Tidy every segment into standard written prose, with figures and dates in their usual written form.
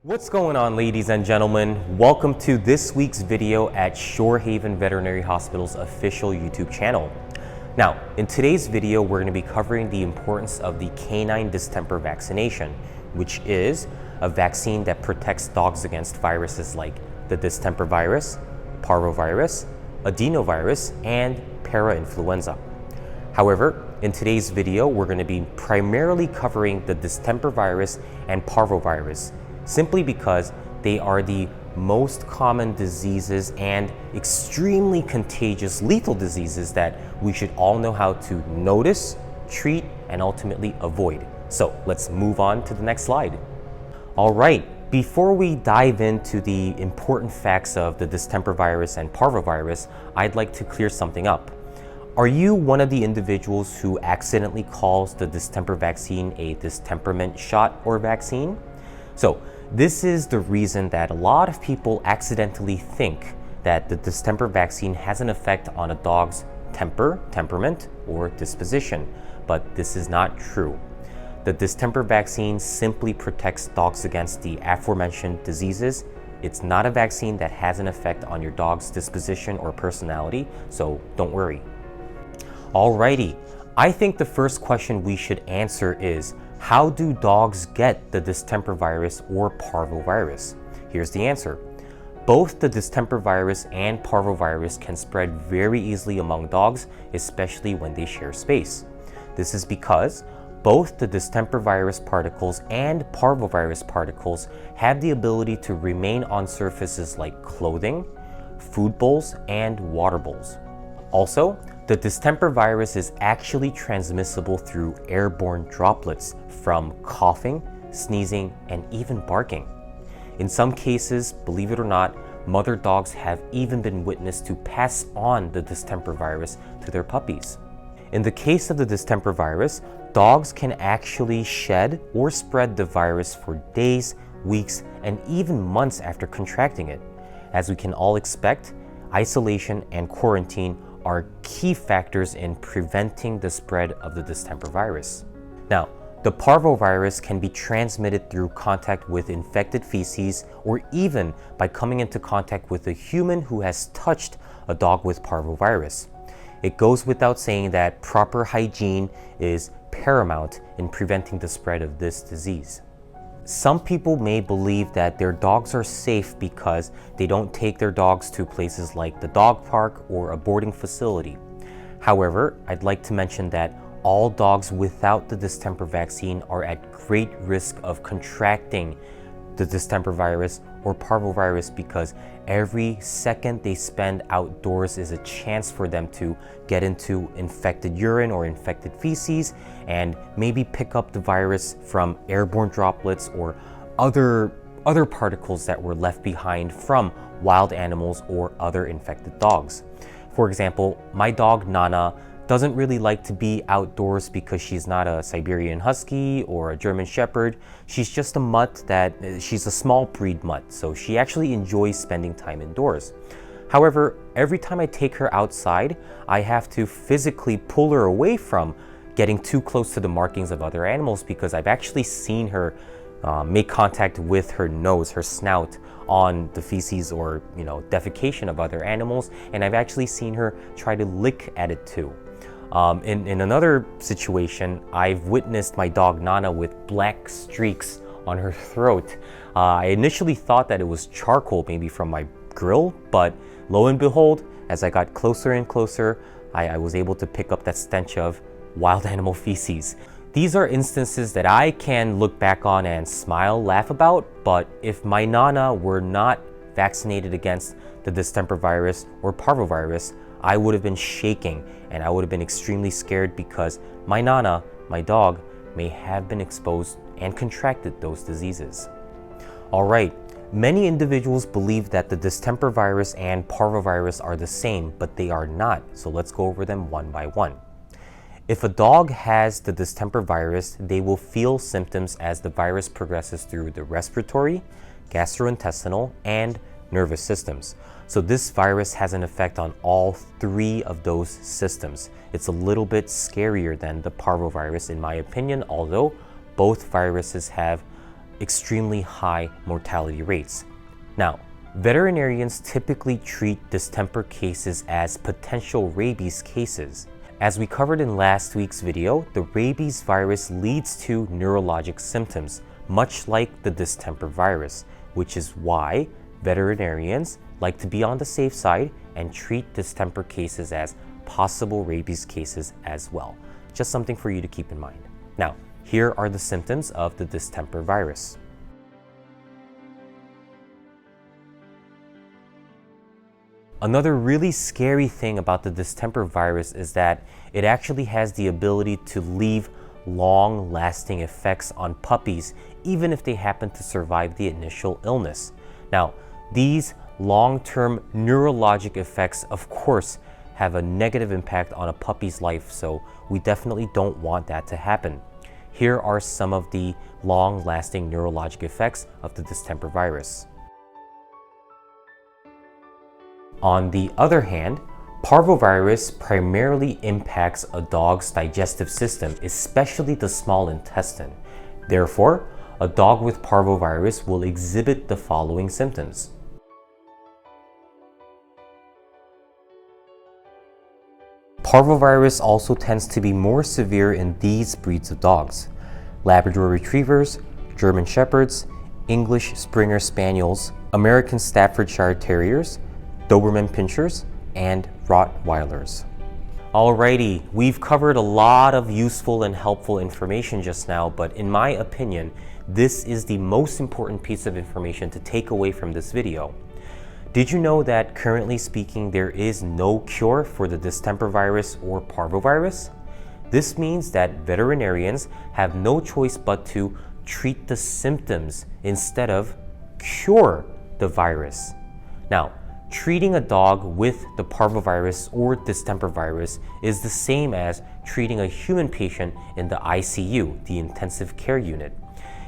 What's going on, ladies and gentlemen? Welcome to this week's video at Shorehaven Veterinary Hospital's official YouTube channel. Now, in today's video, we're going to be covering the importance of the canine distemper vaccination, which is a vaccine that protects dogs against viruses like the distemper virus, parvovirus, adenovirus, and parainfluenza. However, in today's video, we're going to be primarily covering the distemper virus and parvovirus, simply because they are the most common diseases and extremely contagious lethal diseases that we should all know how to notice, treat, and ultimately avoid. So let's move on to the next slide. All right, before we dive into the important facts of the distemper virus and parvovirus, I'd like to clear something up. Are you one of the individuals who accidentally calls the distemper vaccine a distemperment shot or vaccine? So this is the reason that a lot of people accidentally think that the distemper vaccine has an effect on a dog's temperament, or disposition, but this is not true. The distemper vaccine simply protects dogs against the aforementioned diseases. It's not a vaccine that has an effect on your dog's disposition or personality, so don't worry. Alrighty, I think the first question we should answer is, how do dogs get the distemper virus or parvovirus? Here's the answer. Both the distemper virus and parvovirus can spread very easily among dogs, especially when they share space. This is because both the distemper virus particles and parvovirus particles have the ability to remain on surfaces like clothing, food bowls, and water bowls. Also, the distemper virus is actually transmissible through airborne droplets from coughing, sneezing, and even barking. In some cases, believe it or not, mother dogs have even been witnessed to pass on the distemper virus to their puppies. In the case of the distemper virus, dogs can actually shed or spread the virus for days, weeks, and even months after contracting it. As we can all expect, isolation and quarantine are key factors in preventing the spread of the distemper virus. Now, the parvovirus can be transmitted through contact with infected feces or even by coming into contact with a human who has touched a dog with parvovirus. It goes without saying that proper hygiene is paramount in preventing the spread of this disease. Some people may believe that their dogs are safe because they don't take their dogs to places like the dog park or a boarding facility. However, I'd like to mention that all dogs without the distemper vaccine are at great risk of contracting the distemper virus or parvovirus because every second they spend outdoors is a chance for them to get into infected urine or infected feces and maybe pick up the virus from airborne droplets or other particles that were left behind from wild animals or other infected dogs. For example, my dog Nana doesn't really like to be outdoors because she's not a Siberian Husky or a German Shepherd. She's just a mutt she's a small breed mutt, so she actually enjoys spending time indoors. However, every time I take her outside, I have to physically pull her away from getting too close to the markings of other animals because I've actually seen her make contact with her nose, her snout, on the feces or defecation of other animals, and I've actually seen her try to lick at it too. In another situation, I've witnessed my dog Nana with black streaks on her throat. I initially thought that it was charcoal, maybe from my grill, but lo and behold, as I got closer and closer, I was able to pick up that stench of wild animal feces. These are instances that I can look back on and smile, laugh about, but if my Nana were not vaccinated against the distemper virus or parvovirus, I would have been shaking and I would have been extremely scared because my Nana, my dog, may have been exposed and contracted those diseases. All right, many individuals believe that the distemper virus and parvovirus are the same, but they are not. So let's go over them one by one. If a dog has the distemper virus, they will feel symptoms as the virus progresses through the respiratory, gastrointestinal, and nervous systems. So this virus has an effect on all three of those systems. It's a little bit scarier than the parvovirus in my opinion, although both viruses have extremely high mortality rates. Now, veterinarians typically treat distemper cases as potential rabies cases. As we covered in last week's video, the rabies virus leads to neurologic symptoms, much like the distemper virus, which is why veterinarians like to be on the safe side and treat distemper cases as possible rabies cases as well. Just something for you to keep in mind. Now, here are the symptoms of the distemper virus. Another really scary thing about the distemper virus is that it actually has the ability to leave long-lasting effects on puppies, even if they happen to survive the initial illness. Now, these long-term neurologic effects, of course, have a negative impact on a puppy's life, so we definitely don't want that to happen. Here are some of the long-lasting neurologic effects of the distemper virus. On the other hand, parvovirus primarily impacts a dog's digestive system, especially the small intestine. Therefore, a dog with parvovirus will exhibit the following symptoms. Parvovirus also tends to be more severe in these breeds of dogs: Labrador Retrievers, German Shepherds, English Springer Spaniels, American Staffordshire Terriers, Doberman Pinschers, and Rottweilers. Alrighty, we've covered a lot of useful and helpful information just now, but in my opinion, this is the most important piece of information to take away from this video. Did you know that currently speaking, there is no cure for the distemper virus or parvovirus? This means that veterinarians have no choice but to treat the symptoms instead of cure the virus. Now, treating a dog with the parvovirus or distemper virus is the same as treating a human patient in the ICU, the intensive care unit.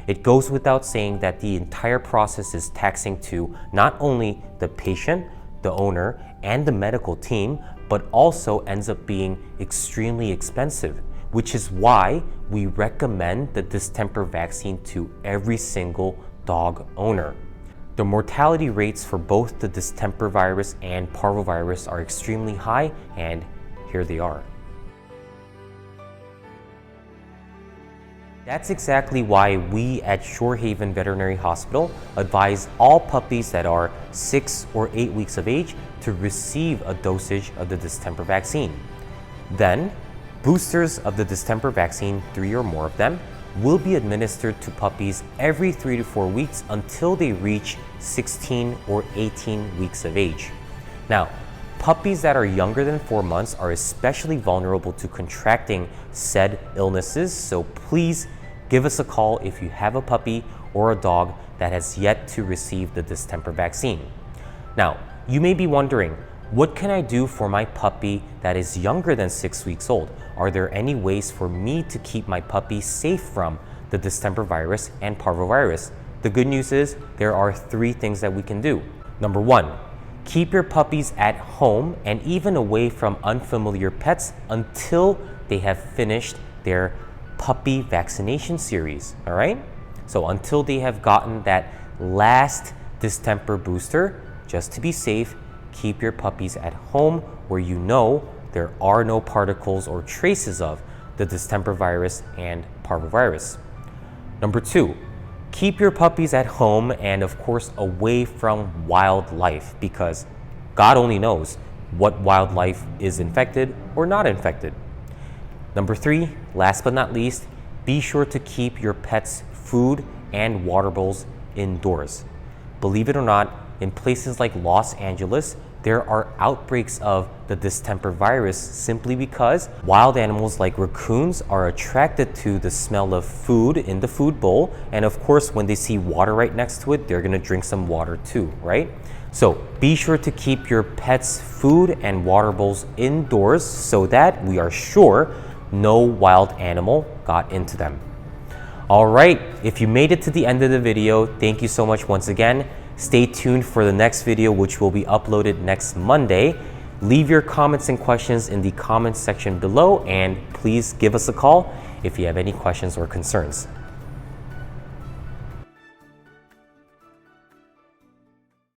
It goes without saying that the entire process is taxing to not only the patient, the owner, and the medical team, but also ends up being extremely expensive, which is why we recommend the distemper vaccine to every single dog owner. The mortality rates for both the distemper virus and parvovirus are extremely high, and here they are. That's exactly why we at Shorehaven Veterinary Hospital advise all puppies that are 6 or 8 weeks of age to receive a dosage of the distemper vaccine. Then, boosters of the distemper vaccine, 3 or more of them, will be administered to puppies every 3 to 4 weeks until they reach 16 or 18 weeks of age. Now, puppies that are younger than 4 months are especially vulnerable to contracting said illnesses, so please give us a call if you have a puppy or a dog that has yet to receive the distemper vaccine. Now, you may be wondering, what can I do for my puppy that is younger than 6 weeks old? Are there any ways for me to keep my puppy safe from the distemper virus and parvovirus? The good news is there are 3 things that we can do. Number 1, keep your puppies at home and even away from unfamiliar pets until they have finished their puppy vaccination series, all right? So until they have gotten that last distemper booster, just to be safe, keep your puppies at home where you know there are no particles or traces of the distemper virus and parvovirus. Number 2, keep your puppies at home and of course away from wildlife, because God only knows what wildlife is infected or not infected. Number 3, last but not least, be sure to keep your pets' food and water bowls indoors. Believe it or not, in places like Los Angeles, there are outbreaks of the distemper virus simply because wild animals like raccoons are attracted to the smell of food in the food bowl, and of course when they see water right next to it, they're gonna drink some water too, right? So be sure to keep your pets' food and water bowls indoors so that we are sure no wild animal got into them. All right, if you made it to the end of the video, thank you so much once again. Stay tuned for the next video, which will be uploaded next Monday. Leave your comments and questions in the comments section below, and please give us a call if you have any questions or concerns.